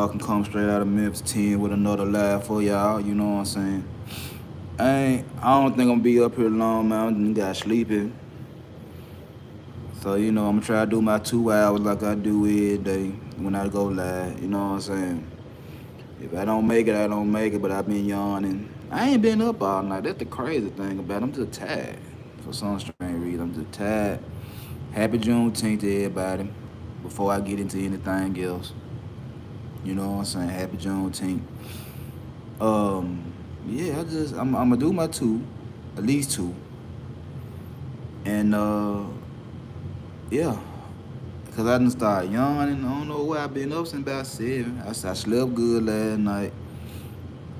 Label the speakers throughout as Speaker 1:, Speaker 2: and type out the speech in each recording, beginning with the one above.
Speaker 1: Dog can come straight out of Memphis 10 with another laugh for y'all. You know what I'm saying? I don't think I'm gonna be up here long, man. I got sleeping. So, I'm gonna try to do my 2 hours like I do every day when I go live. You know what I'm saying? If I don't make it, I don't make it, but I've been yawning. I ain't been up all night. That's the crazy thing about it. I'm just tired. For some strange reason, I'm just tired. Happy Juneteenth to everybody. Before I get into anything else. You know what I'm saying? Happy Juneteenth. Yeah, I'm gonna do my two, at least two, and yeah, cause I done start yawning. I don't know why I've been up since about 7. I slept good last night.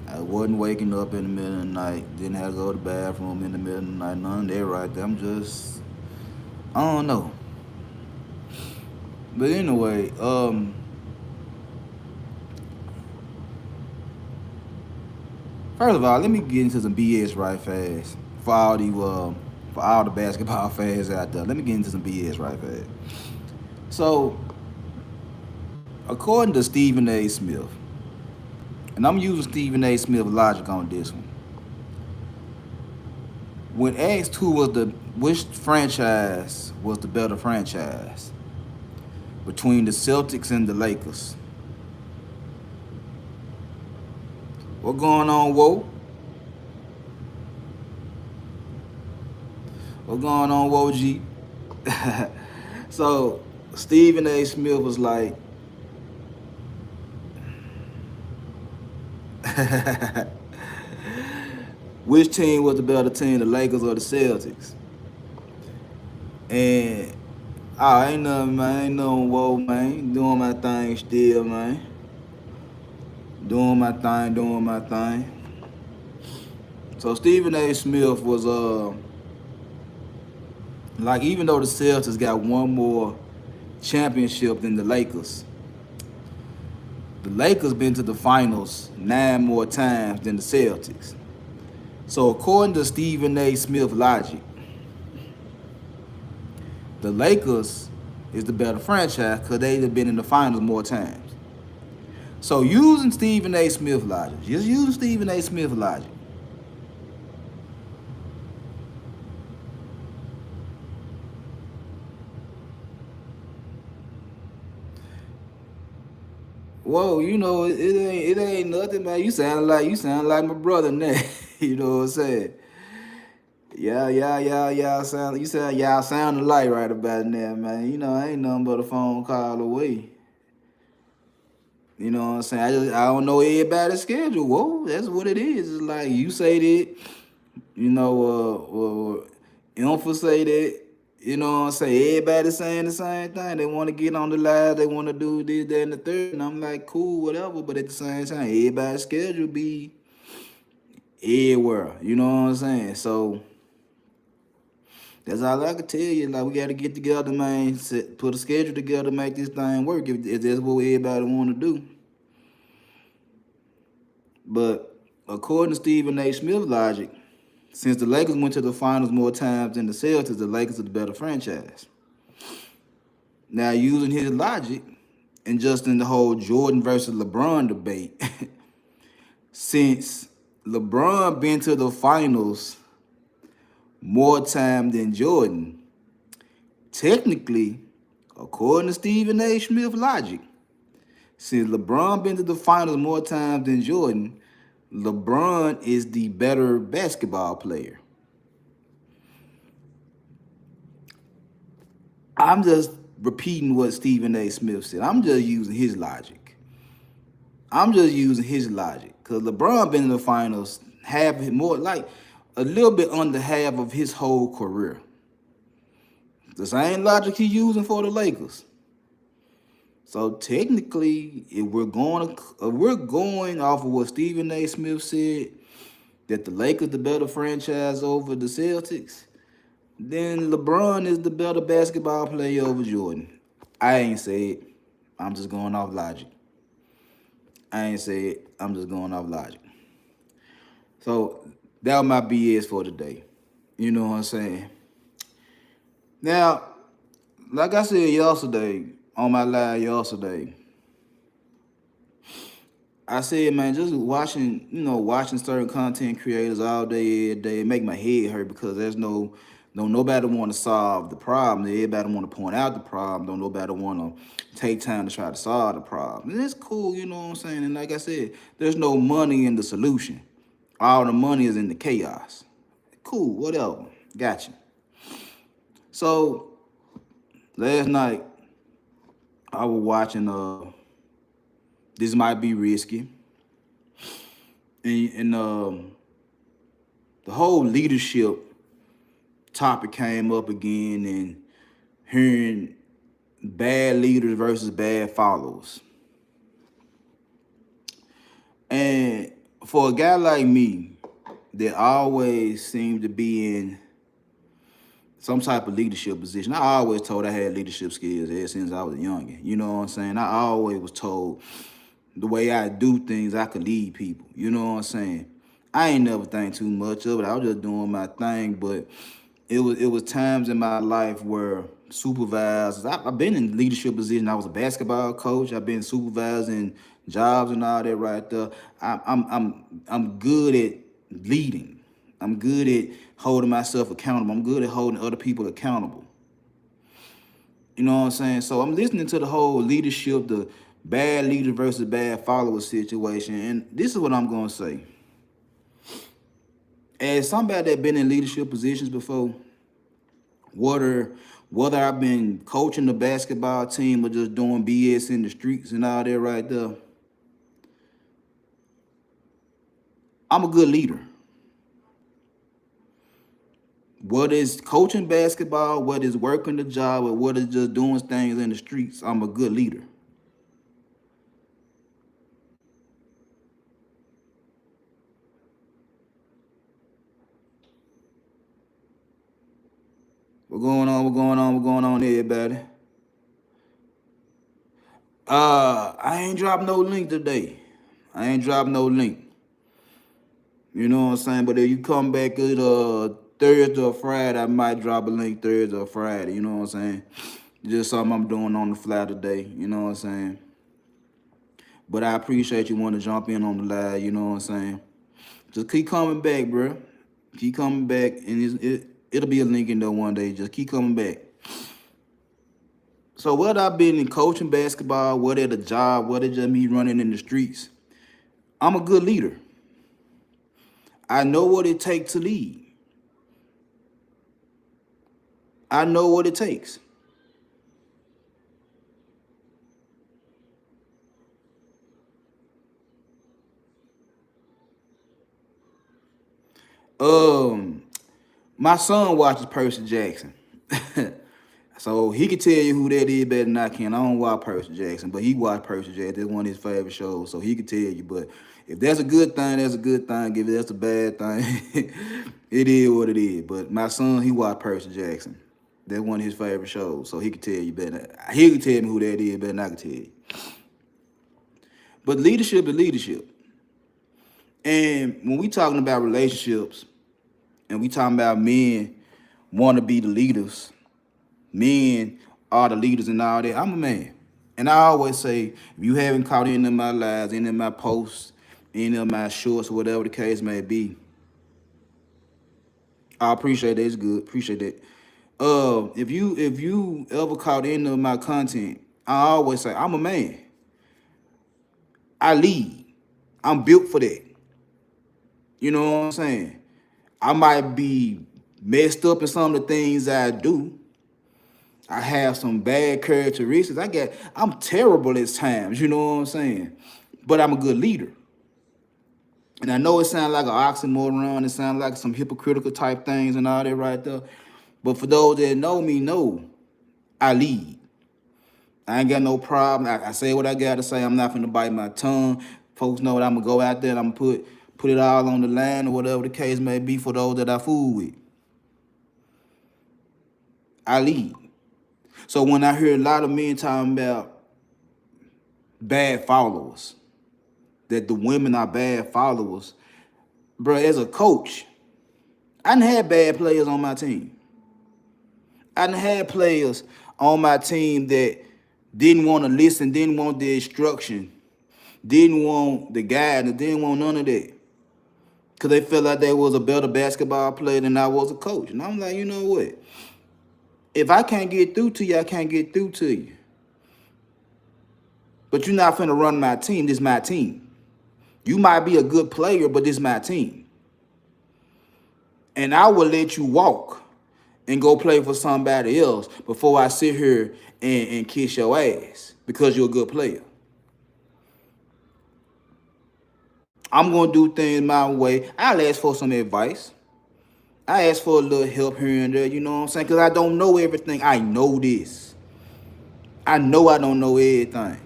Speaker 1: I wasn't waking up in the middle of the night. Didn't have to go to the bathroom in the middle of the night. None of that right there. I don't know. But anyway, first of all, let me get into some BS right fast for all the basketball fans out there. Let me get into some BS right fast. So, according to Stephen A. Smith, and I'm using Stephen A. Smith logic on this one. When asked which franchise was the better franchise between the Celtics and the Lakers, what going on, Whoa? What going on, Whoa G? So Stephen A. Smith was like, which team was the better team, the Lakers or the Celtics? And ain't nothing, man. Ain't nothing, Whoa, man. Doing my thing still, man. Doing my thing, doing my thing. So Stephen A. Smith was like, even though the Celtics got one more championship than the Lakers been to the finals 9 more times than the Celtics. So according to Stephen A. Smith logic, the Lakers is the better franchise because they've been in the finals more times. So using Stephen A. Smith logic, just using Stephen A. Smith logic, whoa, it ain't nothing, man. You sound like my brother now. You know what I'm saying? Y'all sound alike right about now, man. I ain't nothing but a phone call away. You know what I'm saying? I don't know everybody's schedule. Whoa, that's what it is. It's like you say that, Info say that, you know what I'm saying? Everybody saying the same thing. They want to get on the live, they want to do this, that, and the third. And I'm like, cool, whatever. But at the same time, everybody's schedule be everywhere. You know what I'm saying? So that's all I can tell you. Like, we got to get together, man. Put a schedule together, make this thing work. If that's what everybody want to do. But according to Stephen A. Smith logic, since the Lakers went to the finals more times than the Celtics, the Lakers are the better franchise. Now, using his logic, and just in the whole Jordan versus LeBron debate, since LeBron been to the finals more time than Jordan, technically, according to Stephen A. Smith logic, since LeBron been to the finals more times than Jordan, LeBron is the better basketball player. I'm just repeating what Stephen A. Smith said. I'm just using his logic. Because LeBron been in the finals more like a little bit under half of his whole career. The same logic he's using for the Lakers. So technically, if we're going off of what Stephen A. Smith said, that the Lakers the better franchise over the Celtics, then LeBron is the better basketball player over Jordan. I ain't say it. I'm just going off logic. I'm just going off logic. So that was my BS for today. You know what I'm saying? Now, like I said yesterday, on my live yesterday, I said, man, just watching, watching certain content creators all day, every day, it make my head hurt because there's nobody want to solve the problem. Everybody want to point out the problem. Don't nobody want to take time to try to solve the problem. And it's cool, you know what I'm saying? And like I said, there's no money in the solution. All the money is in the chaos. Cool, whatever. Gotcha. So last night I was watching This Might Be Risky. And the whole leadership topic came up again, and hearing bad leaders versus bad followers. And for a guy like me that always seemed to be in some type of leadership position, I always told I had leadership skills ever since I was younger. You know what I'm saying? I always was told the way I do things, I could lead people. You know what I'm saying? I ain't never think too much of it. I was just doing my thing, but it was times in my life where supervisors, I've been in leadership position. I was a basketball coach. I've been supervising jobs and all that right there. I'm good at leading. I'm good at holding myself accountable. I'm good at holding other people accountable. You know what I'm saying? So I'm listening to the whole leadership, the bad leader versus bad follower situation. And this is what I'm going to say. As somebody that been in leadership positions before, whether I've been coaching the basketball team or just doing BS in the streets and all that right there, I'm a good leader. What is coaching basketball, what is working the job, or what is just doing things in the streets, I'm a good leader. What's going on? What's going on? What's going on, everybody? I ain't dropped no link today. I ain't dropped no link. You know what I'm saying? But if you come back at Thursday or Friday, I might drop a link Thursday or Friday. You know what I'm saying? Just something I'm doing on the fly today. You know what I'm saying? But I appreciate you wanting to jump in on the live. You know what I'm saying? Just keep coming back, bro. Keep coming back, and it'll be a link in there one day. Just keep coming back. So whether I've been in coaching basketball, whether at a job, whether just me running in the streets, I'm a good leader. I know what it takes to lead. I know what it takes. My son watches Percy Jackson. So he can tell you who that is better than I can. I don't watch Percy Jackson, but he watched Percy Jackson. That's one of his favorite shows, so he can tell you. But if that's a good thing, that's a good thing. If that's a bad thing, it is what it is. But my son, he watched Percy Jackson. That's one of his favorite shows, so he can tell you better. He can tell me who that is better than I can tell you. But leadership is leadership. And when we talking about relationships, and we talking about men want to be the leaders, men are the leaders and all that, I'm a man. And I always say, if you haven't caught any of my lives, any of my posts, any of my shorts, whatever the case may be, I appreciate that. It's good. Appreciate that. If you ever caught any of my content, I always say, I'm a man. I lead. I'm built for that. You know what I'm saying? I might be messed up in some of the things I do. I have some bad characteristics. I'm terrible at times, you know what I'm saying? But I'm a good leader. And I know it sounds like an oxymoron, it sounds like some hypocritical type things and all that right there. But for those that know me, know I lead. I ain't got no problem. I say what I gotta say. I'm not finna bite my tongue. Folks know that I'm gonna go out there and I'm gonna put it all on the line or whatever the case may be for those that I fool with. I lead. So when I hear a lot of men talking about bad followers, that the women are bad followers, bro, as a coach, I done had bad players on my team. I done had players on my team that didn't want to listen, didn't want the instruction, didn't want the guidance, didn't want none of that. Because they felt like they was a better basketball player than I was a coach. And I'm like, you know what? If I can't get through to you, I can't get through to you. But you're not finna run my team. This is my team. You might be a good player, but this is my team. And I will let you walk and go play for somebody else before I sit here and kiss your ass because you're a good player. I'm going to do things my way. I'll ask for some advice. I ask for a little help here and there, you know what I'm saying? Because I don't know everything. I know this. I know I don't know everything.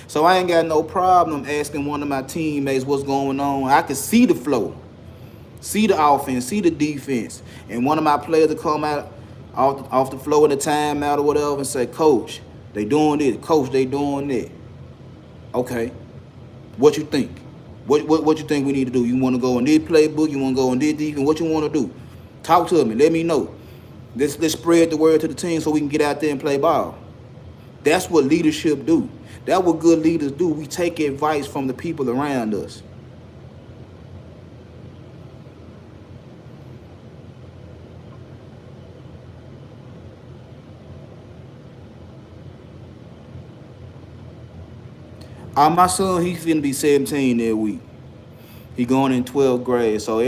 Speaker 1: So I ain't got no problem asking one of my teammates what's going on. I can see the flow, see the offense, see the defense. And one of my players will come out off the floor at a timeout or whatever and say, Coach, they doing this. Coach, they doing that. Okay. What you think? What you think we need to do? You want to go in this playbook? You want to go in this defense? What you want to do? Talk to me. Let me know. Let's spread the word to the team so we can get out there and play ball. That's what leadership do. That's what good leaders do. We take advice from the people around us. My son, he's finna be 17 that week. He going in 12th grade. So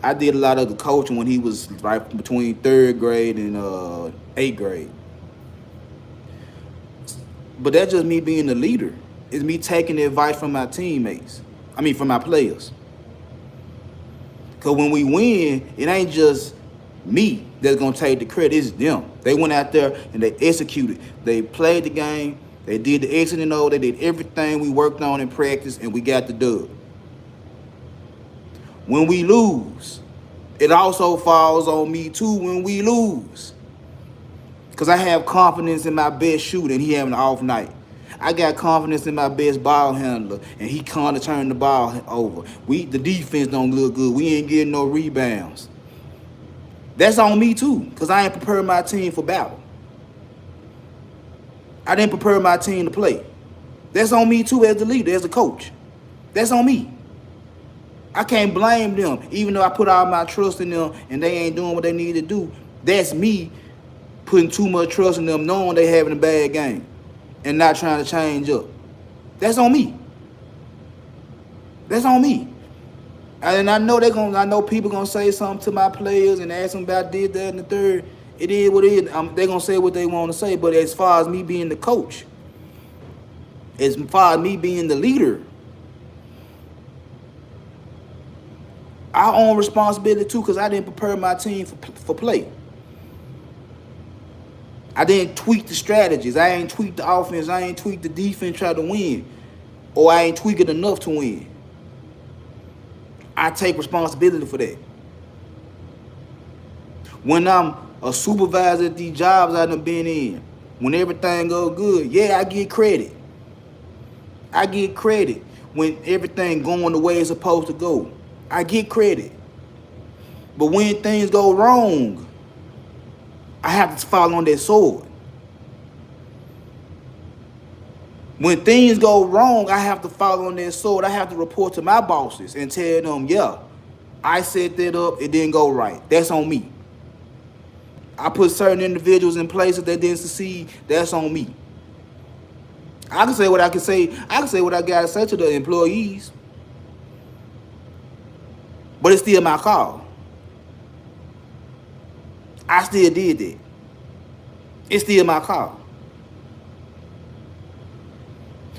Speaker 1: I did a lot of the coaching when he was right between 3rd grade and 8th grade. But that's just me being the leader. It's me taking the advice from my teammates. I mean, from my players. Because when we win, it ain't just me that's going to take the credit. It's them. They went out there and they executed. They played the game. They did the X and O. They did everything we worked on in practice, and we got the dub. When we lose, it also falls on me too when we lose. Because I have confidence in my best shooter and he having an off night. I got confidence in my best ball handler and he kind of turned the ball over. The defense don't look good. We ain't getting no rebounds. That's on me too, because I ain't prepared my team for battle. I didn't prepare my team to play. That's on me too as the leader, as a coach. That's on me. I can't blame them, even though I put all my trust in them and they ain't doing what they need to do. That's me putting too much trust in them, knowing they having a bad game and not trying to change up. That's on me. That's on me. And I know people gonna say something to my players and ask them about this, that, and the third. It is what it is. They gonna say what they want to say. But as far as me being the coach, as far as me being the leader, I own responsibility too, because I didn't prepare my team for play. I didn't tweak the strategies. I ain't tweak the offense. I ain't tweak the defense, try to win. Or I ain't tweak it enough to win. I take responsibility for that. When I'm a supervisor at these jobs I done been in, when everything go good, yeah, I get credit. I get credit when everything going the way it's supposed to go. I get credit. But when things go wrong, I have to fall on that sword. When things go wrong, I have to fall on that sword. I have to report to my bosses and tell them, yeah, I set that up, it didn't go right. That's on me. I put certain individuals in places that didn't succeed, that's on me. I can say what I can say. I can say what I gotta say to the employees. But it's still my call. I still did that. It's still my call.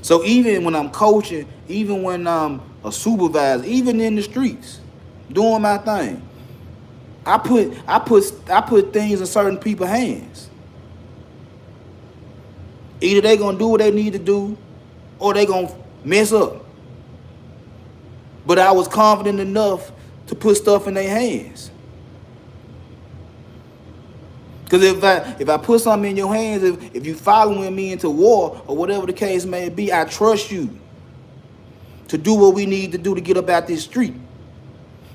Speaker 1: So even when I'm coaching, even when I'm a supervisor, even in the streets, doing my thing, I put things in certain people's hands. Either they gonna do what they need to do, or they gonna mess up. But I was confident enough to put stuff in their hands. Because if I put something in your hands, if you following me into war or whatever the case may be, I trust you to do what we need to do to get up out this street,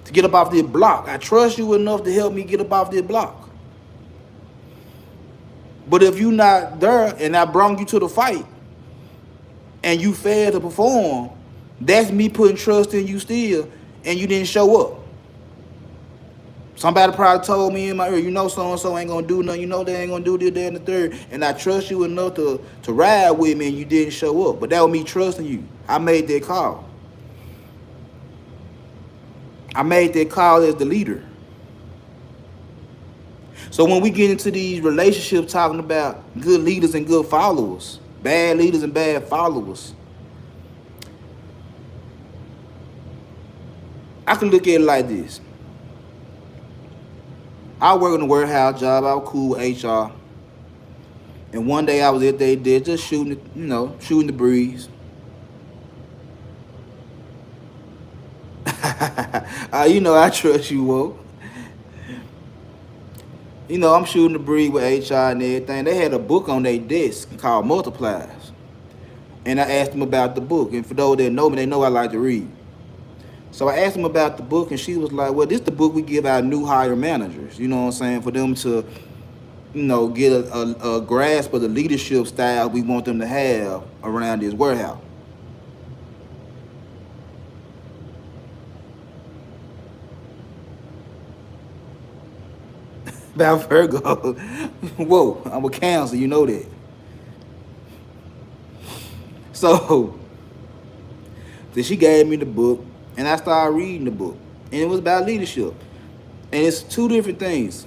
Speaker 1: to get up off this block. I trust you enough to help me get up off this block. But if you're not there and I brought you to the fight and you failed to perform, that's me putting trust in you still, and you didn't show up. Somebody probably told me in my ear, you know, so and so ain't gonna do nothing. You know they ain't gonna do this, that, and the third. And I trust you enough to ride with me, and you didn't show up. But that was me trusting you. I made that call. I made that call as the leader. So when we get into these relationships talking about good leaders and good followers, bad leaders and bad followers, I can look at it like this. I work in a warehouse job. I was cool with HR. And one day I was at their desk just shooting, shooting the breeze. I trust you, Whoa. I'm shooting the breeze with HR and everything. They had a book on their desk called Multipliers. And I asked them about the book. And for those that know me, they know I like to read. So I asked them about the book, and she was like, well, this is the book we give our new hire managers, you know what I'm saying, for them to, get a grasp of the leadership style we want them to have around this warehouse. About Virgo. Whoa, I'm a Cancer, you know that. So then she gave me the book, and I started reading the book. And it was about leadership. And it's two different things.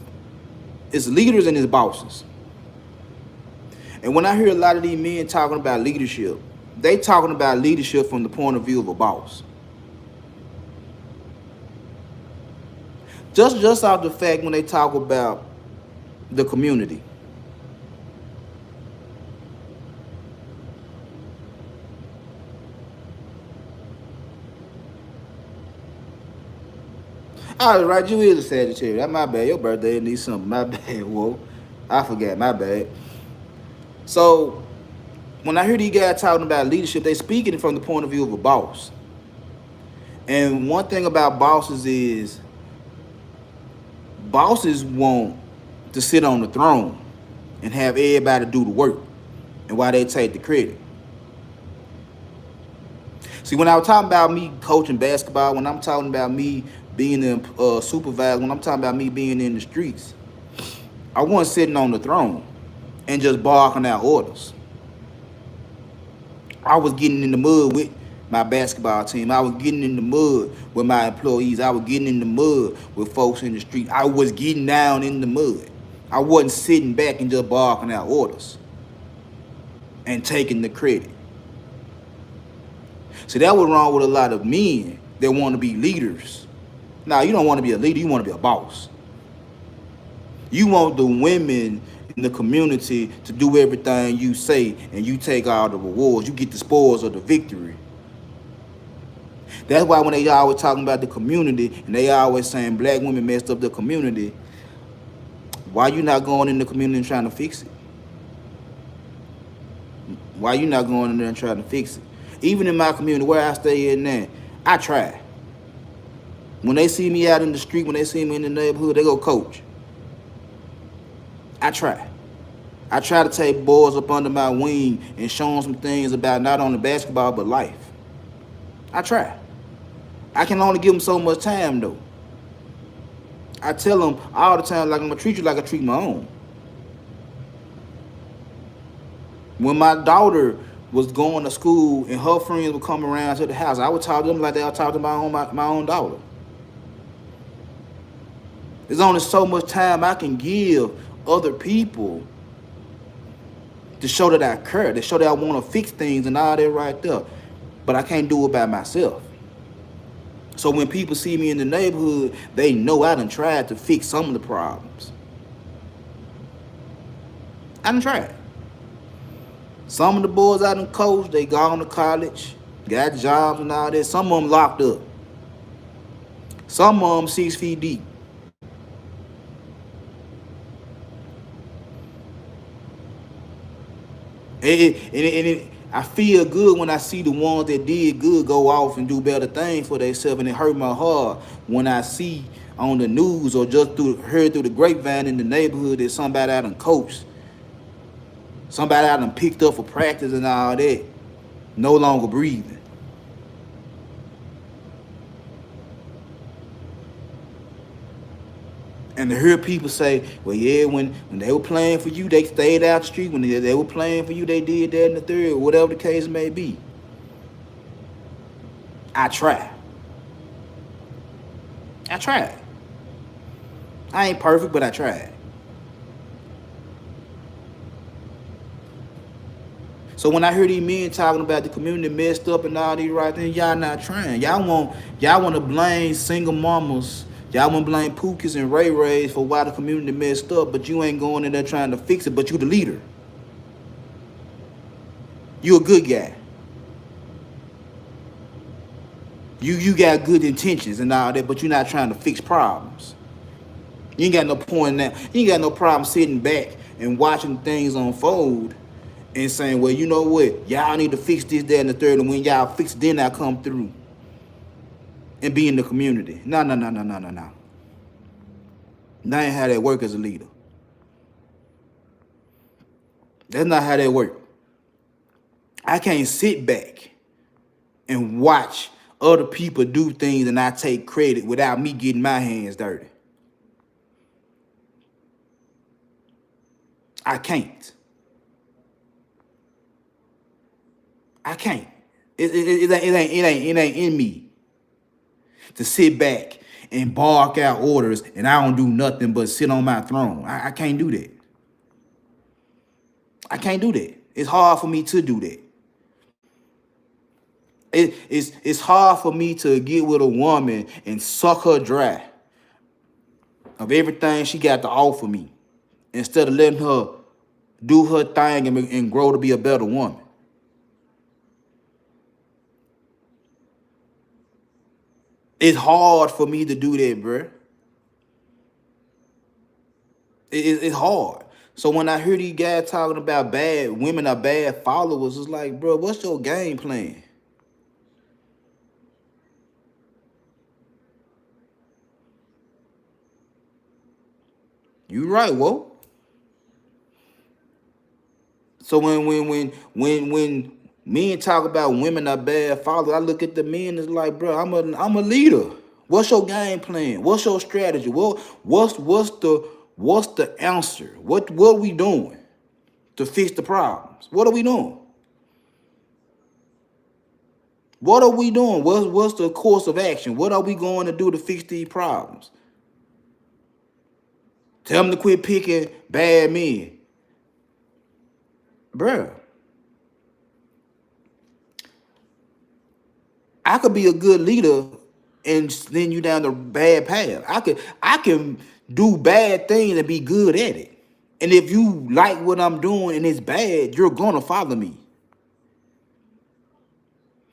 Speaker 1: It's leaders and it's bosses. And when I hear a lot of these men talking about leadership, they talking about leadership from the point of view of a boss. Just off the fact when they talk about the community. All right, you is a Sagittarius. That's my bad. Your birthday needs something. My bad. Whoa. I forgot. My bad. So when I hear these guys talking about leadership, they speaking it from the point of view of a boss. And one thing about bosses is bosses want to sit on the throne and have everybody do the work, and why they take the credit. See, when I was talking about me coaching basketball, when I'm talking about me being a supervisor, when I'm talking about me being in the streets, I wasn't sitting on the throne and just barking out orders. I was getting in the mud with my basketball team. I was getting in the mud with my employees. I was getting in the mud with folks in the street. I was getting down in the mud. I wasn't sitting back and just barking out orders and taking the credit. See, that was wrong with a lot of men that want to be leaders. Now, you don't want to be a leader. You want to be a boss. You want the women in the community to do everything you say, and you take all the rewards. You get the spoils of the victory. That's why when they always talking about the community, and they always saying black women messed up the community, why you not going in the community and trying to fix it? Why you not going in there and trying to fix it? Even in my community where I stay in now, I try. When they see me out in the street, when they see me in the neighborhood, they go, coach. I try. I try to take boys up under my wing and show them some things about not only basketball, but life. I try. I can only give them so much time, though. I tell them all the time, like, I'm going to treat you like I treat my own. When my daughter was going to school and her friends would come around to the house, I would talk to them like I talk to my own daughter. There's only so much time I can give other people to show that I care, to show that I want to fix things and all that right there. But I can't do it by myself. So when people see me in the neighborhood, they know I done tried to fix some of the problems. I done tried. Some of the boys I done coached, they gone to college, got jobs and all that. Some of them locked up. Some of them 6 feet deep. I feel good when I see the ones that did good go off and do better things for themselves, and it hurt my heart when I see on the news or just heard through the grapevine in the neighborhood that somebody out done coached, somebody out done picked up for practice and all that, no longer breathing. And to hear people say, well, yeah, when they were playing for you, they stayed out the street. When they were playing for you, they did that and the third, whatever the case may be. I try. I tried. I ain't perfect, but I tried. So when I hear these men talking about the community messed up and all these right things, y'all not trying. Y'all want to blame single mamas. Y'all want to blame Pookies and Ray Rays for why the community messed up, but you ain't going in there trying to fix it. But you the leader. You a good guy. You got good intentions and all that, but you're not trying to fix problems. You ain't got no point in that. You ain't got no problem sitting back and watching things unfold and saying, well, you know what? Y'all need to fix this, that, and the third. And when y'all fix it, then I come through and be in the community. No. That ain't how that work as a leader. That's not how that work. I can't sit back and watch other people do things and I take credit without me getting my hands dirty. I can't. I can't. It ain't in me to sit back and bark out orders and I don't do nothing but sit on my throne. I can't do that. I can't do that. It's hard for me to do that. It's hard for me to get with a woman and suck her dry of everything she got to offer me instead of letting her do her thing and grow to be a better woman. It's hard for me to do that, bro. It's hard. So when I hear these guys talking about bad women are bad followers, it's like, bro, what's your game plan? You right, whoa. So when men talk about women are bad followers, I look at the men as like, bro, I'm a leader. What's your game plan? What's your strategy? What's the answer? What are we doing to fix the problems? What are we doing? What are we doing? What's the course of action? What are we going to do to fix these problems? Tell them to quit picking bad men. Bruh, I could be a good leader and send you down the bad path. I can do bad things and be good at it. And if you like what I'm doing and it's bad, you're gonna follow me.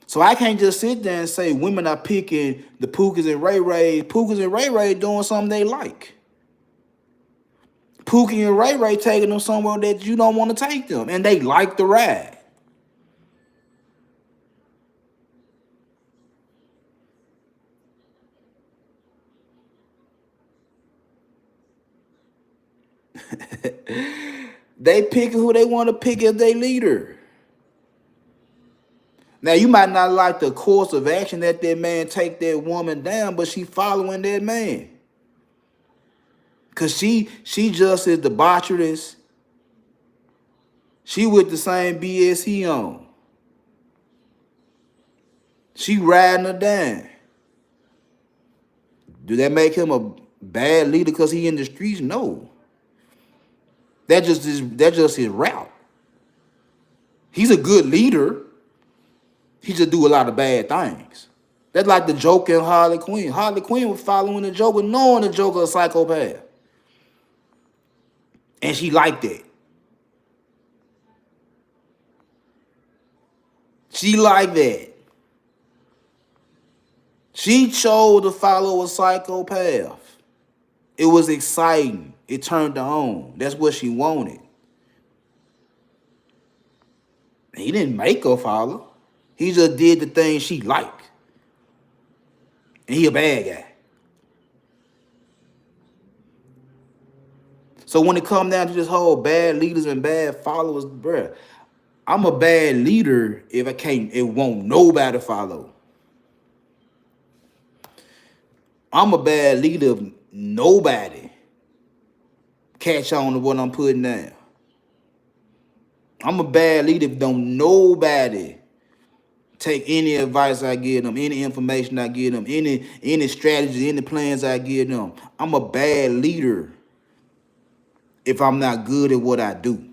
Speaker 1: So I can't just sit there and say women are picking the Pookies and Ray Ray. Pookies and Ray Ray doing something they like. Pookie and Ray Ray taking them somewhere that you don't want to take them, and they like the ride. They picking who they want to pick as their leader. Now you might not like the course of action that man take that woman down, but she following that man. Cause she just as debaucherous. She with the same BS he on. She riding her down. Do that make him a bad leader because he in the streets? No. That's just his route. He's a good leader. He just do a lot of bad things. That's like the Joker and Harley Quinn. Harley Quinn was following the Joker, knowing the Joker a psychopath. And she liked that. She liked that. She chose to follow a psychopath. It was exciting. It turned her on. That's what she wanted. He didn't make her follow. He just did the thing she liked. And he a bad guy. So when it comes down to this whole bad leaders and bad followers, bruh, I'm a bad leader if I can't, it won't nobody follow. I'm a bad leader if nobody catch on to what I'm putting down. I'm a bad leader if don't nobody take any advice I give them, any information I give them, any strategy, any plans I give them. I'm a bad leader if I'm not good at what I do.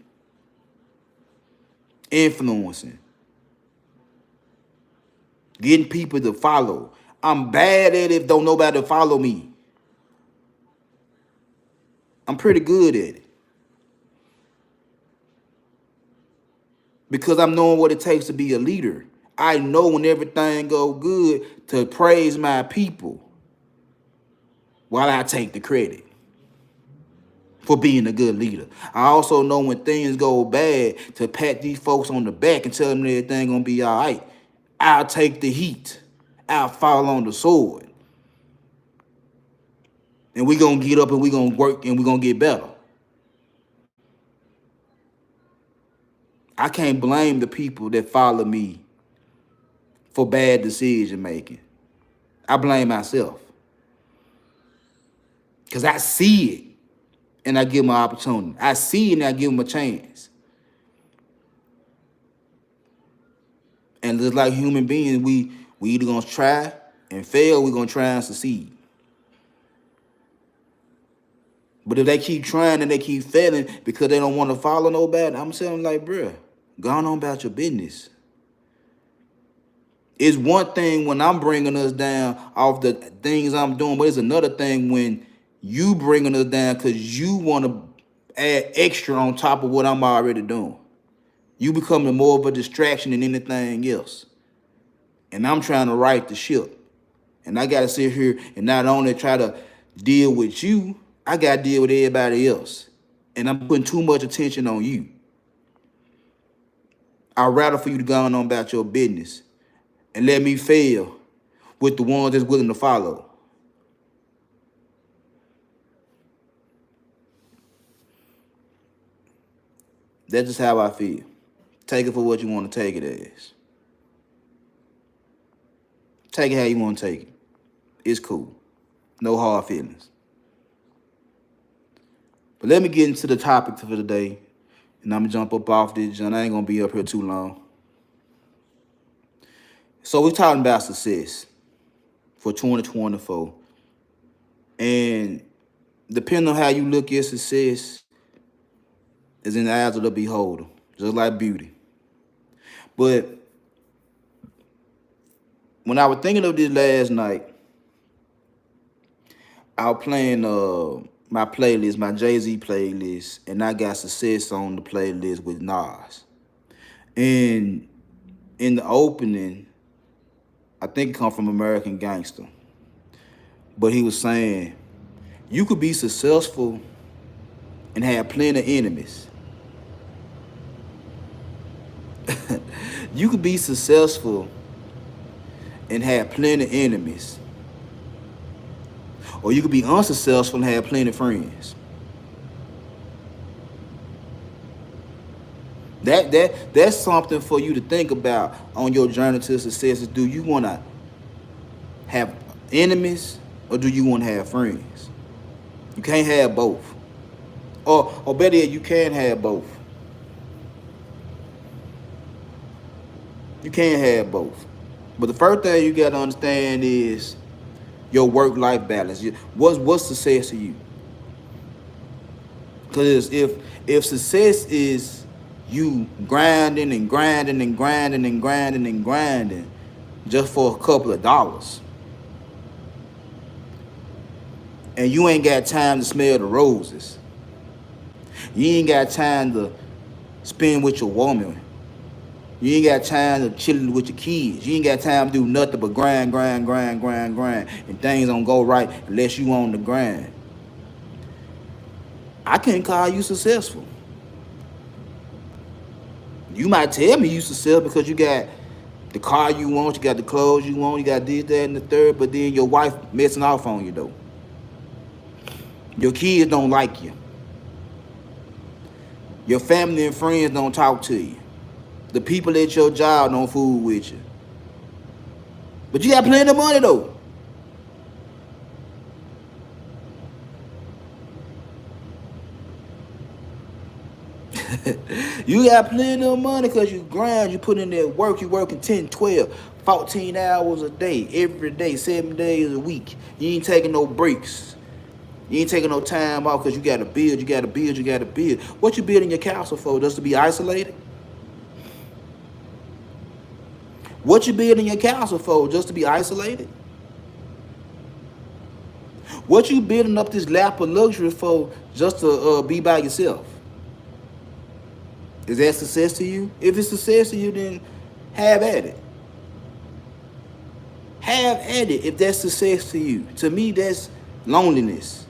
Speaker 1: Influencing, getting people to follow. I'm bad at it if don't nobody follow me. I'm pretty good at it because I'm knowing what it takes to be a leader. I know when everything go good to praise my people while I take the credit for being a good leader. I also know when things go bad to pat these folks on the back and tell them everything gonna be all right. I'll take the heat. I'll fall on the sword. And we gonna get up and we gonna work and we gonna get better. I can't blame the people that follow me for bad decision making. I blame myself. Because I see it and I give them an opportunity. I see it and I give them a chance. And just like human beings, we either gonna try and fail, we're gonna try and succeed. But if they keep trying and they keep failing because they don't want to follow nobody, I'm saying like, bruh, go on about your business. It's one thing when I'm bringing us down off the things I'm doing, but it's another thing when you bringing us down because you want to add extra on top of what I'm already doing. You becoming more of a distraction than anything else. And I'm trying to right the ship. And I got to sit here and not only try to deal with you, I got to deal with everybody else. And I'm putting too much attention on you. I'd rather for you to go on about your business and let me fail with the ones that's willing to follow. That's just how I feel. Take it for what you want to take it as. Take it how you want to take it. It's cool. No hard feelings. But let me get into the topic for today. And I'm going to jump up off this, John. I ain't going to be up here too long. So we're talking about success for 2024. And depending on how you look at success is in the eyes of the beholder, just like beauty. But when I was thinking of this last night, I was playing my playlist, my Jay-Z playlist, and I got Success on the playlist with Nas. And in the opening, I think it come from American Gangster. But he was saying, you could be successful and have plenty of enemies. You could be successful and have plenty of enemies. Or you could be unsuccessful and have plenty of friends. That's something for you to think about on your journey to success. Is do you want to have enemies or do you want to have friends? You can't have both. Or better yet, you can have both. You can't have both. But the first thing you got to understand is your work-life balance. What's success to you? Because if success is you grinding and grinding and grinding and grinding and grinding just for a couple of dollars, and you ain't got time to smell the roses, you ain't got time to spend with your woman, you ain't got time to chill with your kids, you ain't got time to do nothing but grind, and things don't go right unless you on the grind, I can't call you successful. You might tell me you successful because you got the car you want, you got the clothes you want, you got this, that, and the third, but then your wife messing off on you though. Your kids don't like you. Your family and friends don't talk to you. The people at your job don't fool with you. But you got plenty of money though. You got plenty of money because you grind, you put in that work, you working 10, 12, 14 hours a day, every day, 7 days a week. You ain't taking no breaks. You ain't taking no time off because you got to build, you got to build, you got to build. What you building your castle for? Just to be isolated? What you building your castle for? Just to be isolated? What you building up this lap of luxury for? Just to be by yourself? Is that success to you? If it's success to you, then have at it. Have at it if that's success to you. To me, that's loneliness.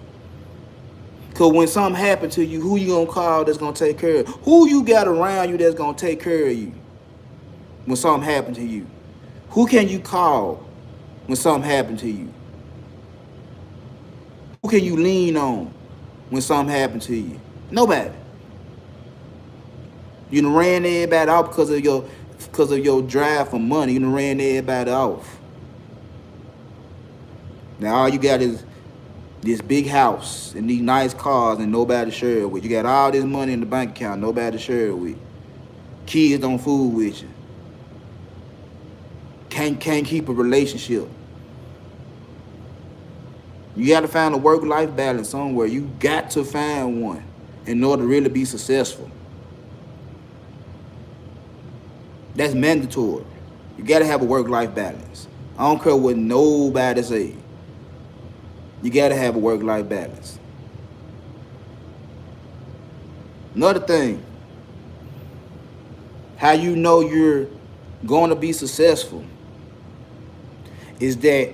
Speaker 1: Because when something happens to you, who you going to call that's going to take care of you? Who you got around you that's going to take care of you when something happened to you? Who can you call when something happened to you? Who can you lean on when something happened to you? Nobody. You done ran everybody off because of your drive for money. You done ran everybody off. Now all you got is this big house and these nice cars and nobody to share it with. You got all this money in the bank account, nobody to share it with. Kids don't fool with you. Can't keep a relationship. You got to find a work-life balance somewhere. You got to find one in order to really be successful. That's mandatory. You got to have a work-life balance. I don't care what nobody say. You got to have a work-life balance. Another thing, how you know you're going to be successful is that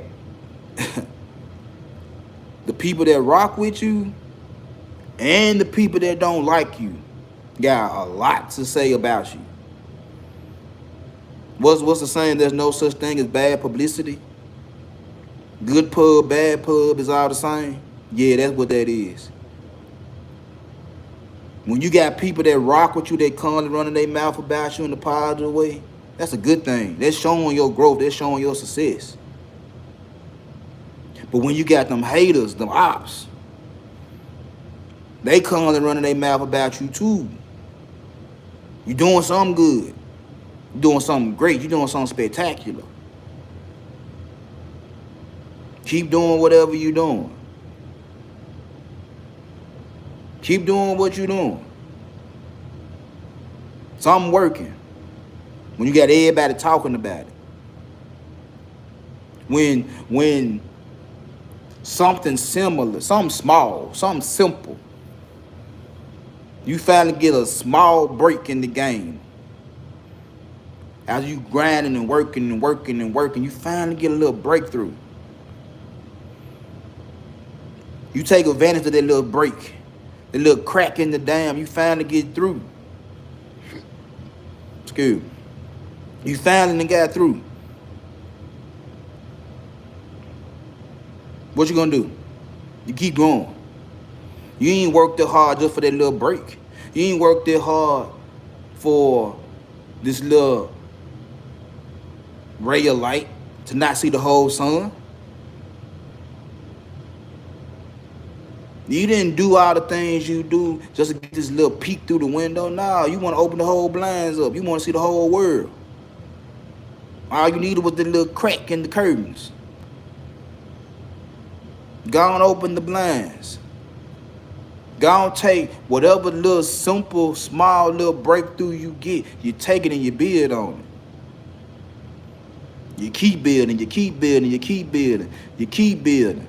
Speaker 1: the people that rock with you and the people that don't like you got a lot to say about you. What's the saying? There's no such thing as bad publicity. Good pub, bad pub is all the same. Yeah, that's what that is. When you got people that rock with you, they constantly running their mouth about you in a positive way, that's a good thing. That's showing your growth. That's showing your success. But when you got them haters, them ops, they constantly running their mouth about you too. You doing something good. You doing something great. You doing something spectacular. Keep doing whatever you're doing. Keep doing what you're doing. Something working. When you got everybody talking about it. When something similar, something small, something simple, you finally get a small break in the game. As you grinding and working and working and working, you finally get a little breakthrough. You take advantage of that little break, the little crack in the dam, you finally get through. Excuse me. You finally got through. What you gonna do? You keep going. You ain't worked that hard just for that little break. You ain't worked that hard for this little ray of light to not see the whole sun. You didn't do all the things you do just to get this little peek through the window. No, you want to open the whole blinds up. You want to see the whole world. All you needed was the little crack in the curtains. Go and open the blinds. Go and take whatever little simple, small little breakthrough you get. You take it and you build on it. You keep building, you keep building, you keep building, you keep building.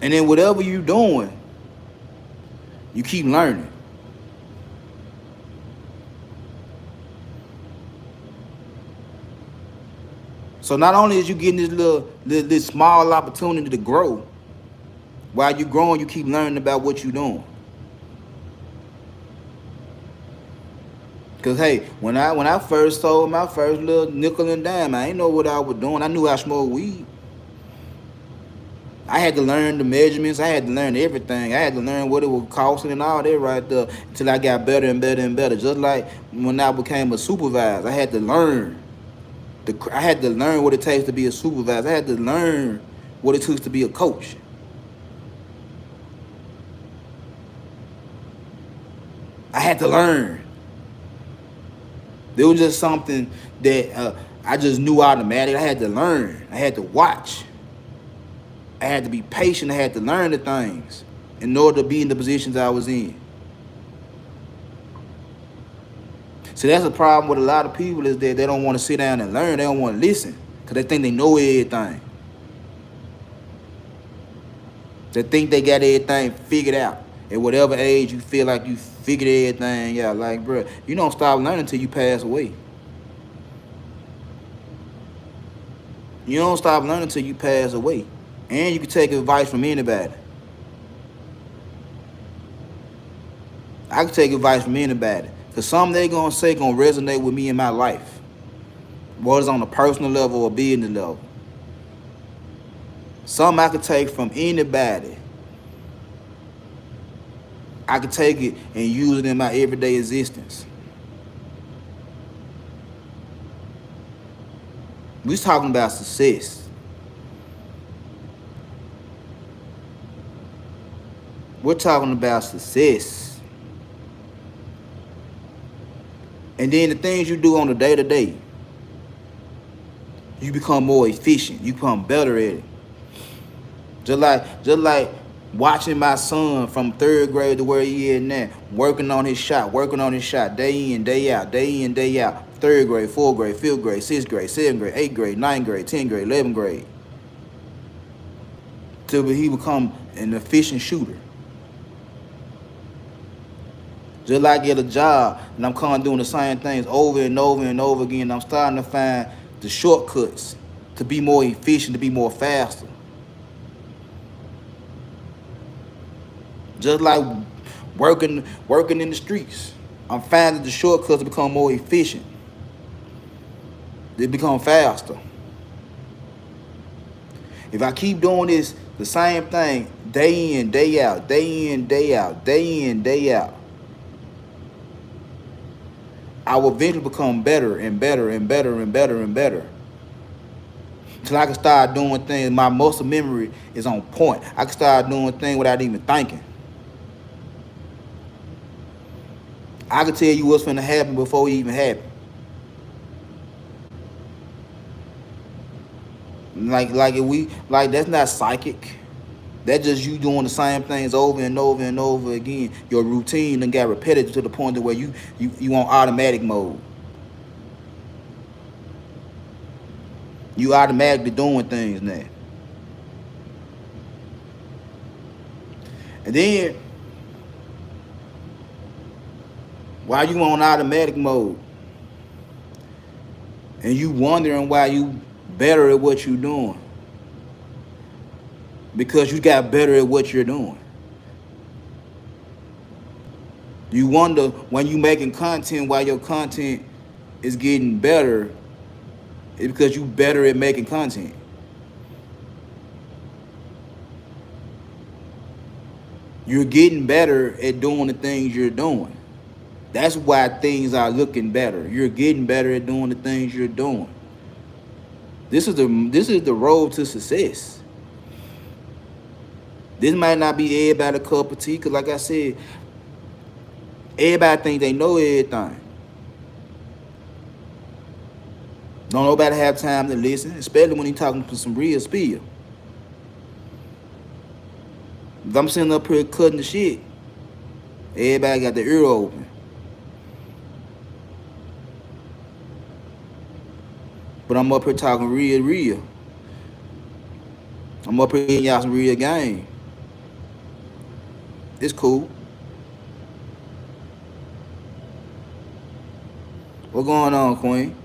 Speaker 1: And then whatever you're doing, you keep learning. So not only is you getting this small opportunity to grow, while you're growing, you keep learning about what you're doing. Cause hey, when I first sold my first little nickel and dime, I ain't know what I was doing. I knew I smoked weed. I had to learn the measurements. I had to learn everything. I had to learn what it was costing and all that right there until I got better and better and better. Just like when I became a supervisor, I had to learn. I had to learn what it takes to be a supervisor. I had to learn what it took to be a coach. I had to learn. There was just something that I just knew automatic. I had to learn. I had to watch. I had to be patient. I had to learn the things in order to be in the positions I was in. So that's the problem with a lot of people, is that they don't want to sit down and learn. They don't want to listen because they think they know everything. They think they got everything figured out. At whatever age you feel like you figured everything out. Like, bro, you don't stop learning until you pass away. You don't stop learning until you pass away. And you can take advice from anybody. I can take advice from anybody. Because something they going to say going to resonate with me in my life. Whether it's on a personal level or business level. Something I could take from anybody. I could take it and use it in my everyday existence. We're talking about success. We're talking about success. And then the things you do on a day-to-day, you become more efficient. You become better at it. Just like watching my son from 3rd grade to where he is now, working on his shot, day in, day out, 3rd grade, 4th grade, 5th grade, 6th grade, 7th grade, 8th grade, 9th grade, 10th grade, 11th grade. Till he become an efficient shooter. Just like at a job, and I'm kind of doing the same things over and over and over again. I'm starting to find the shortcuts to be more efficient, to be more faster. Just like working in the streets, I'm finding the shortcuts to become more efficient. They become faster. If I keep doing this, the same thing, day in, day out, day in, day out, day in, day out, I will eventually become better and better and better and better and better. Till I can start doing things. My muscle memory is on point. I can start doing things without even thinking. I can tell you what's finna happen before it even happen. Like that's not psychic. That's just you doing the same things over and over and over again. Your routine done got repetitive to the point that where you on automatic mode. You automatically doing things now. And then while you on automatic mode and you wondering why you better at what you're doing, because you got better at what you're doing. You wonder when you making content why your content is getting better. It's because you better at making content. You're getting better at doing the things you're doing. That's why things are looking better. You're getting better at doing the things you're doing. This is the road to success. This might not be everybody's cup of tea, because like I said, everybody think they know everything. Don't nobody have time to listen, especially when you're talking to some real spill. If I'm sitting up here cutting the shit, everybody got their ear open. But I'm up here talking real. I'm up here getting y'all some real game. It's cool. What's going on, Queen?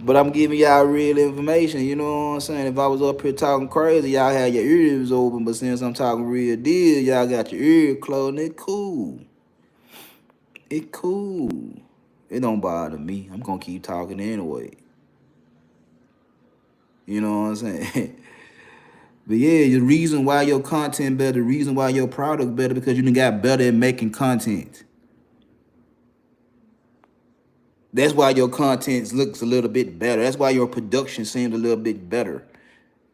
Speaker 1: But I'm giving y'all real information, you know what I'm saying? If I was up here talking crazy, y'all had your ears open, but since I'm talking real deal, y'all got your ear closed, and it's cool. It cool. It don't bother me. I'm gonna keep talking anyway. You know what I'm saying? But yeah, the reason why your content better, the reason why your product better, because you done got better at making content. That's why your content looks a little bit better. That's why your production seems a little bit better.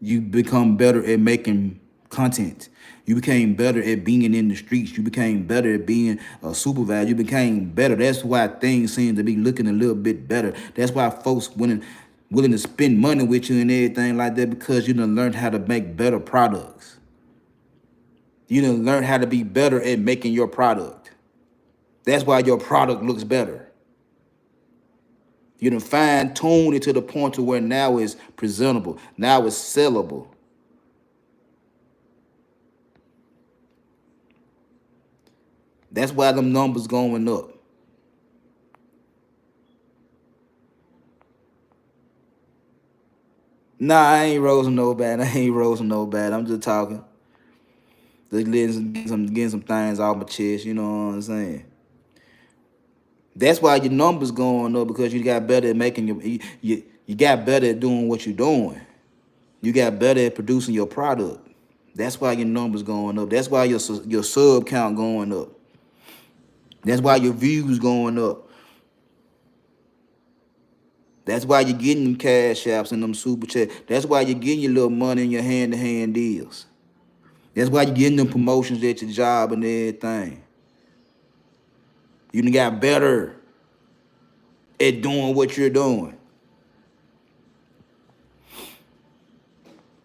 Speaker 1: You become better at making content. You became better at being in the streets. You became better at being a supervisor. You became better. That's why things seem to be looking a little bit better. That's why folks willing to spend money with you and everything like that, because you done learned how to make better products. You done learn how to be better at making your product. That's why your product looks better. You done fine tuned it to the point to where now it's presentable. Now it's sellable. That's why them numbers going up. Nah, I ain't rosing no bad. I ain't rosing no bad. I'm just talking. Just getting some things off my chest. You know what I'm saying? That's why your numbers going up, because you got better at making you got better at doing what you're doing. You got better at producing your product. That's why your numbers going up. That's why your sub count going up. That's why your views going up. That's why you're getting them cash apps and them super chats. That's why you're getting your little money in your hand-to-hand deals. That's why you're getting them promotions at your job and everything. You done got better at doing what you're doing.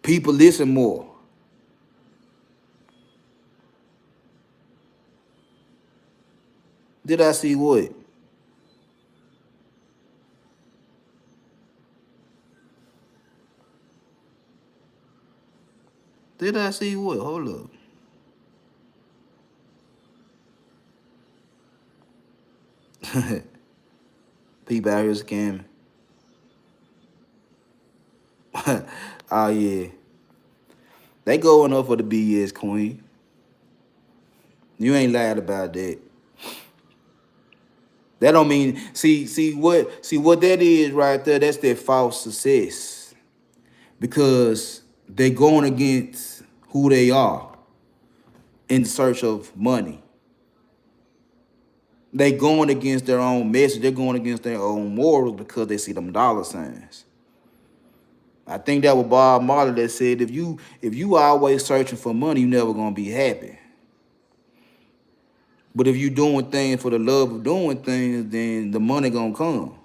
Speaker 1: People listen more. Did I see what? Did I see what? Hold up. People out here scamming. Oh yeah. They going up for the BS queen. You ain't lied about that. That don't mean see what that is right there. That's their false success, because they going against who they are in search of money. They going against their own message. They're going against their own morals because they see them dollar signs. I think that was Bob Marley that said if you always searching for money, you never gonna be happy. But if you doing things for the love of doing things, then the money gonna come.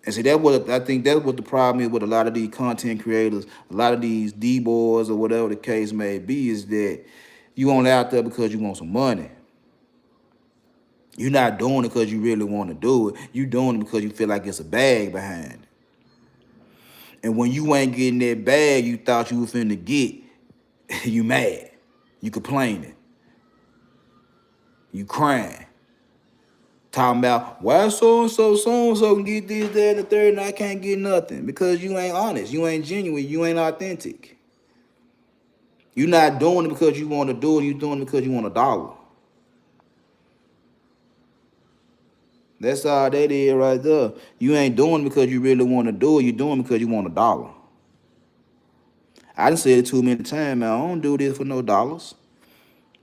Speaker 1: And see, I think that's what the problem is with a lot of these content creators, a lot of these D boys or whatever the case may be, is that you only out there because you want some money. You're not doing it because you really want to do it. You doing it because you feel like it's a bag behind it. And when you ain't getting that bag you thought you was finna get, you mad. You complaining. You crying. Talking about why so and so can get this, that, and the third, and I can't get nothing. Because you ain't honest. You ain't genuine. You ain't authentic. You're not doing it because you want to do it. You're doing it because you want a dollar. That's all that is right there. You ain't doing it because you really want to do it. You're doing it because you want a dollar. I done said it too many times, man. I don't do this for no dollars.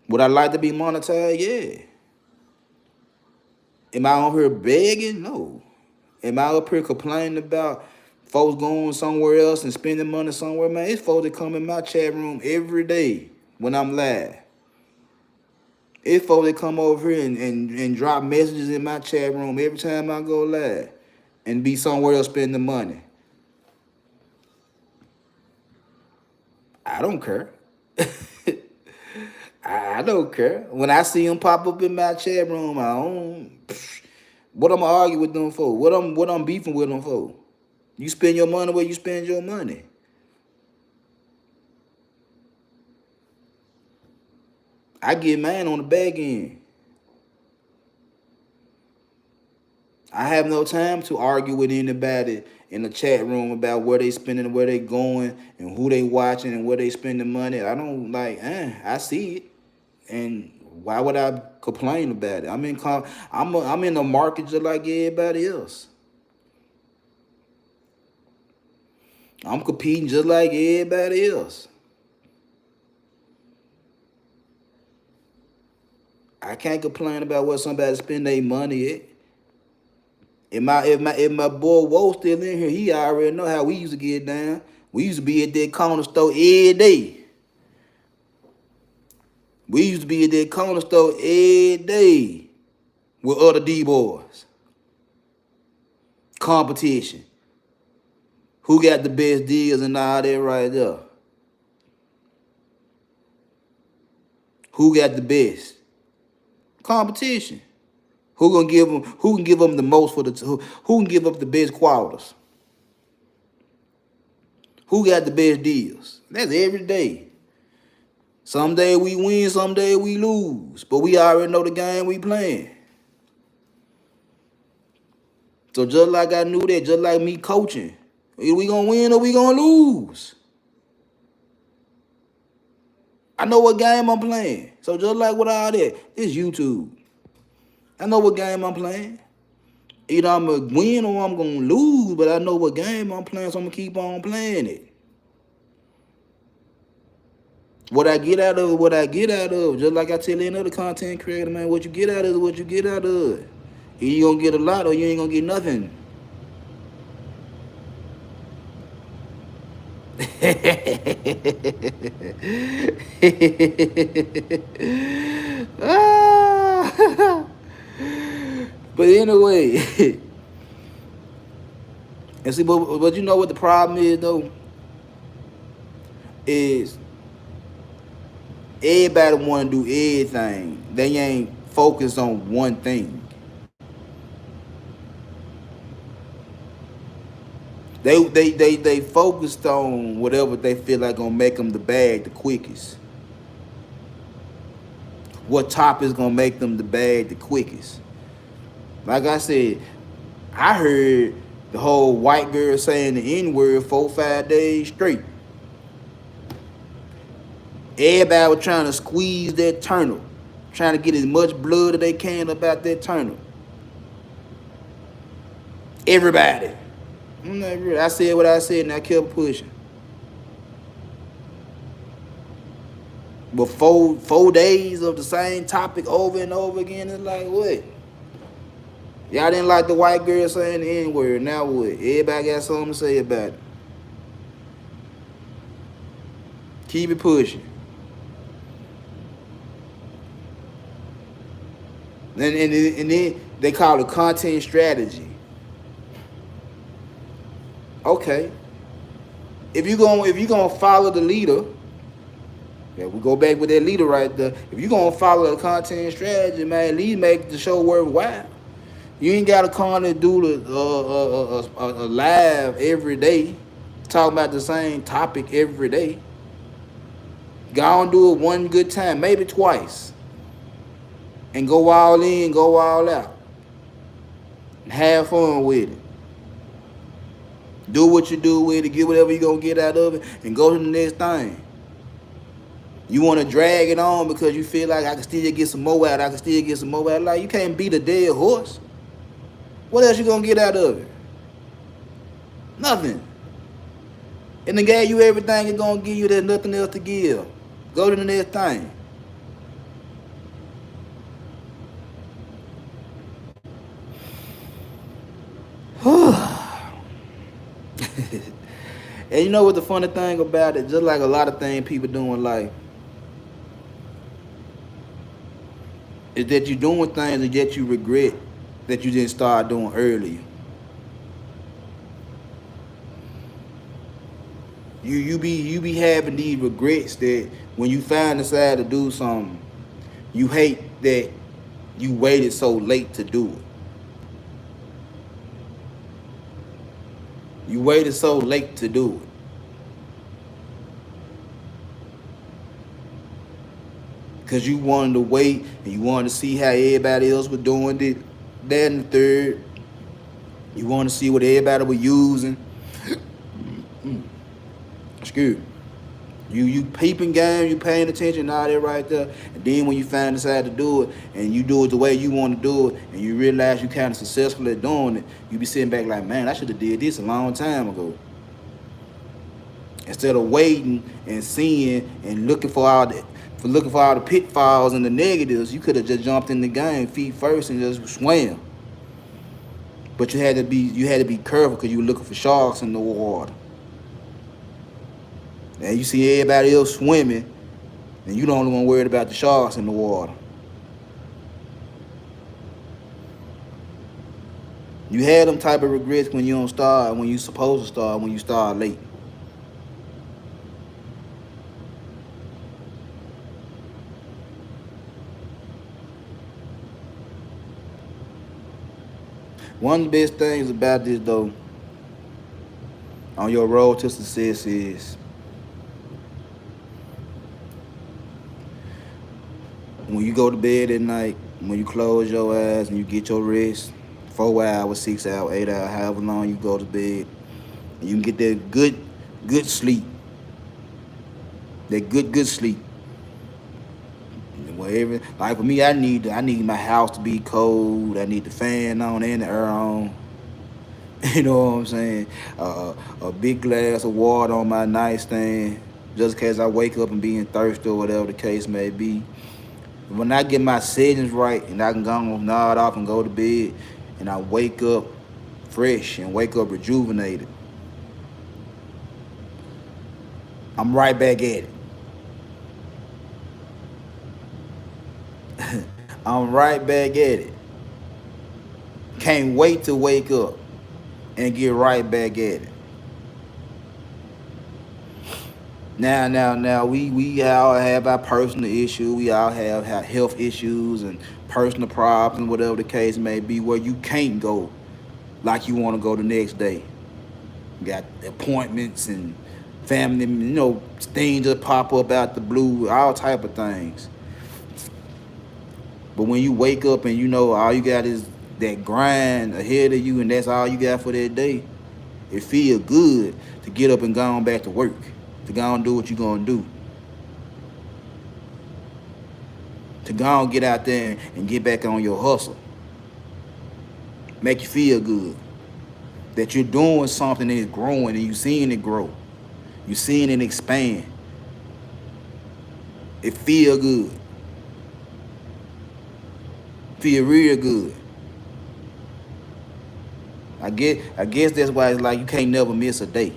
Speaker 1: Would I like to be monetized? Yeah. Am I on here begging? No. Am I up here complaining about folks going somewhere else and spending money somewhere? Man, it's folks that come in my chat room every day when I'm live. It's folks that come over here and drop messages in my chat room every time I go live and be somewhere else spending money. I don't care. I don't care. When I see them pop up in my chat room, I don't. What I'm gonna argue with them for? What I'm beefing with them for? You spend your money where you spend your money. I get mine on the back end. I have no time to argue with anybody in the chat room about where they spending, where they going, and who they watching, and where they spending money. I don't like. I see it, and Why would I complain about it? I'm in the market just like everybody else. I'm competing just like everybody else. I can't complain about what somebody spend their money at. If my boy Woe still in here, he already know how we used to get down. We used to be at that corner store every day. We used to be at that corner store every day with other D-boys. Competition. Who got the best deals and all that right there? Who got the best? Competition. Who can give them the most for who can give up the best qualities? Who got the best deals? That's every day. Some day we win, some day we lose. But we already know the game we playing. So just like I knew that, just like me coaching, either we gonna win or we gonna lose. I know what game I'm playing. So just like with all that, it's YouTube. I know what game I'm playing. Either I'm gonna win or I'm gonna lose, but I know what game I'm playing, so I'm gonna keep on playing it. What I get out of it, what I get out of it. Just like I tell any other content creator, man, what you get out of it, what you get out of it. Either you gonna get a lot or you ain't gonna get nothing. But anyway, and see, but you know what the problem is though? Is everybody want to do everything. They ain't focused on one thing. They focused on whatever they feel like gonna make them the bag the quickest. What top is gonna make them the bag the quickest? Like I said, I heard the whole white girl saying the N-word 4-5 days straight. Everybody was trying to squeeze that turnip, trying to get as much blood as they can about that turnip. Everybody. I said what I said and I kept pushing. But 4 days of the same topic over and over again, it's like, what? Y'all didn't like the white girl saying the N-word. Now what? Everybody got something to say about it. Keep it pushing. And then they call it content strategy. Okay. If you gonna follow the leader, yeah, we go back with that leader right there. If you gonna follow the content strategy, man, at least make the show worthwhile. You ain't gotta come and do a live every day, talking about the same topic every day. Go and do it one good time, maybe twice, and go all in, go all out, and have fun with it. Do what you do with it, get whatever you gonna get out of it, and go to the next thing. You want to drag it on because you feel like I can still get some more out. I can still get some more out. Like, you can't beat a dead horse. What else you gonna get out of it? Nothing. And the guy you everything is gonna give you, there's nothing else to give. Go to the next thing. And you know what the funny thing about it? Just like a lot of things people do in life, is that you're doing things and yet you regret that you didn't start doing earlier. You be having these regrets that when you finally decide to do something, you hate that you waited so late to do it. You waited so late to do it. Because you wanted to wait and you wanted to see how everybody else was doing it, that and the third. You want to see what everybody was using. Excuse me. You peeping game, you paying attention, all that right there. And then when you finally decide to do it, and you do it the way you want to do it, and you realize you kind of successful at doing it, you be sitting back like, man, I should have did this a long time ago. Instead of waiting and seeing and looking for all the pitfalls and the negatives, you could have just jumped in the game feet first and just swam. But you had to be careful because you were looking for sharks in the water. And you see everybody else swimming, and you the only one worried about the sharks in the water. You had them type of regrets when you don't start, when you supposed to start, when you start late. One of the best things about this though, on your road to success is when you go to bed at night, when you close your eyes and you get your rest, 4 hours, 6 hours, 8 hours, however long you go to bed, and you can get that good sleep. That good sleep. Whatever. Like for me, I need my house to be cold. I need the fan on and the air on. You know what I'm saying? A big glass of water on my nightstand, just in case I wake up and being thirsty or whatever the case may be. When I get my settings right and I can go and nod off and go to bed, and I wake up fresh and wake up rejuvenated, I'm right back at it. I'm right back at it. Can't wait to wake up and get right back at it. Now, we all have our personal issues. We all have health issues and personal problems, whatever the case may be, where you can't go like you want to go the next day. You got appointments and family, things just pop up out the blue, all type of things. But when you wake up and you know all you got is that grind ahead of you and that's all you got for that day, it feel good to get up and go on back to work, to go on do what you're going to do. To go on get out there and get back on your hustle. Make you feel good. That you're doing something and it's growing and you're seeing it grow. You're seeing it expand. It feel good. Feel real good. I guess that's why it's like you can't never miss a day.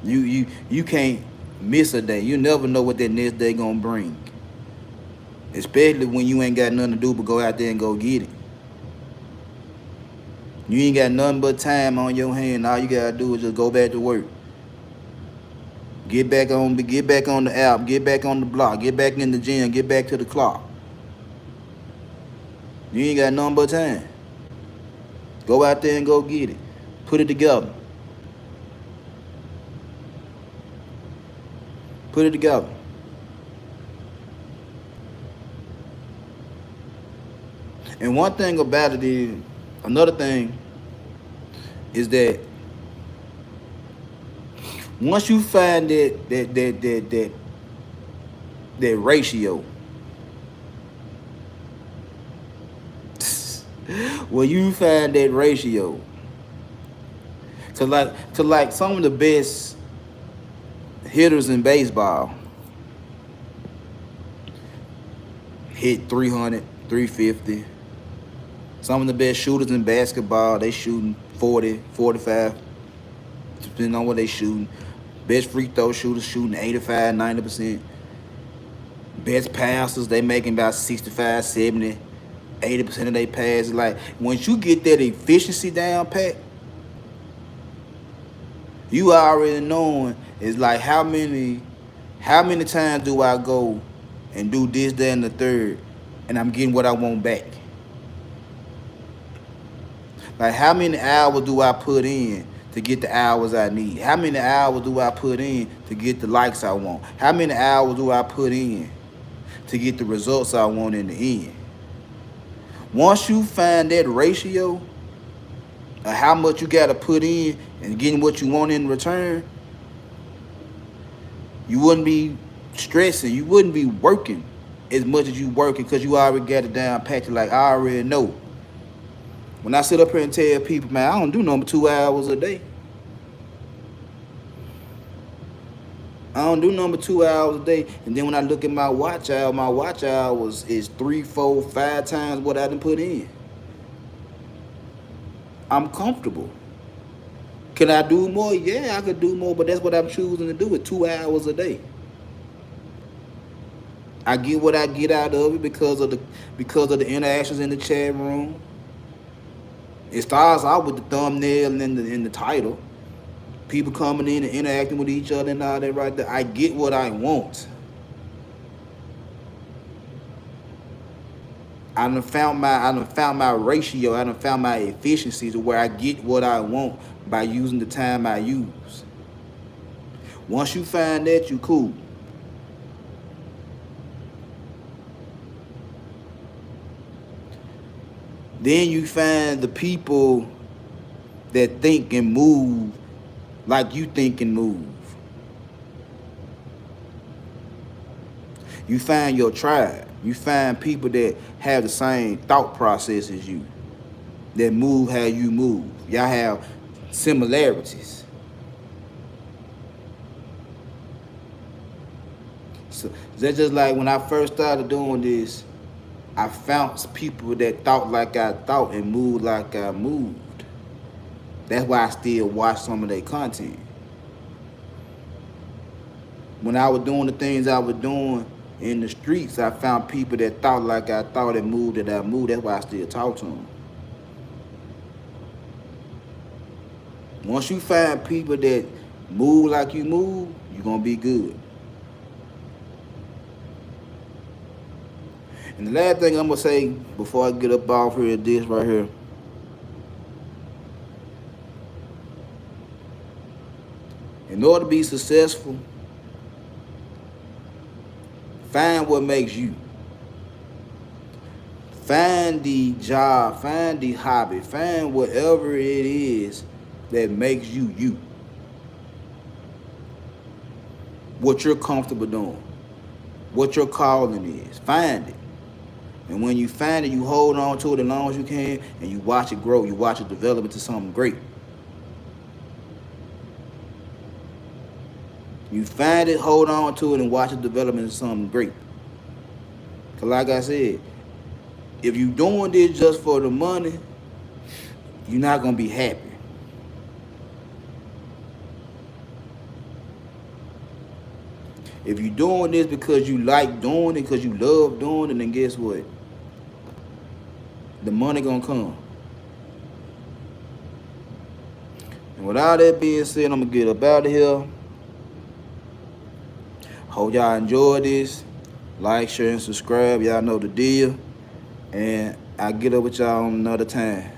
Speaker 1: You can't miss a day. You never know what that next day gonna bring. Especially when you ain't got nothing to do but go out there and go get it. You ain't got nothing but time on your hand. All you gotta do is just go back to work. Get back on the app, get back on the block, get back in the gym, get back to the clock. You ain't got nothing but time. Go out there and go get it. Put it together. Put it together. And one thing about it is, another thing is that once you find that ratio, when you find that ratio to like some of the best hitters in baseball hit 300, 350. Some of the best shooters in basketball, they shooting 40, 45, depending on what they shooting. Best free throw shooters shooting 85, 90%. Best passers, they making about 65, 70, 80% of their passes. Like, once you get that efficiency down pat, you already knowing it's like how many times do I go and do this, that, and the third, and I'm getting what I want back. Like, how many hours do I put in to get the hours I need? How many hours do I put in to get the likes I want? How many hours do I put in to get the results I want in the end? Once you find that ratio of how much you got to put in and getting what you want in return, You wouldn't be stressing. You wouldn't be working as much as you working because you already got it down pat. Like, I already know. When I sit up here and tell people, man, I don't do number 2 hours a day. I don't do number 2 hours a day. And then when I look at my watch hours is 3, 4, 5 times what I done put in. I'm comfortable. Can I do more? Yeah, I could do more, but that's what I'm choosing to do with 2 hours a day. I get what I get out of it because of the interactions in the chat room. It starts out with the thumbnail and the title. People coming in and interacting with each other and all that right there. I get what I want. I done found my ratio. I done found my efficiency to where I get what I want by using the time I use. Once you find that, you cool. Then you find the people that think and move like you think and move. You find your tribe. You find people that have the same thought process as you, that move how you move. Y'all have similarities. So that's just like when I first started doing this, I found people that thought like I thought and moved like I moved. That's why I still watch some of their content. When I was doing the things I was doing in the streets, I found people that thought like I thought and moved that I moved. That's why I still talk to them. Once you find people that move like you move, you're going to be good. And the last thing I'm going to say before I get up off here is this right here. In order to be successful, find what makes you. Find the job, find the hobby, find whatever it is that makes you you. What you're comfortable doing, what your calling is. Find it. And when you find it, you hold on to it as long as you can, and you watch it grow. You watch it develop into something great. You find it, hold on to it, and watch it develop into something great. Because like I said, if you're doing this just for the money, you're not going to be happy. If you're doing this because you like doing it, because you love doing it, then guess what? The money going to come. And with all that being said, I'm going to get up out of here. Hope y'all enjoyed this. Like, share, and subscribe. Y'all know the deal. And I'll get up with y'all on another time.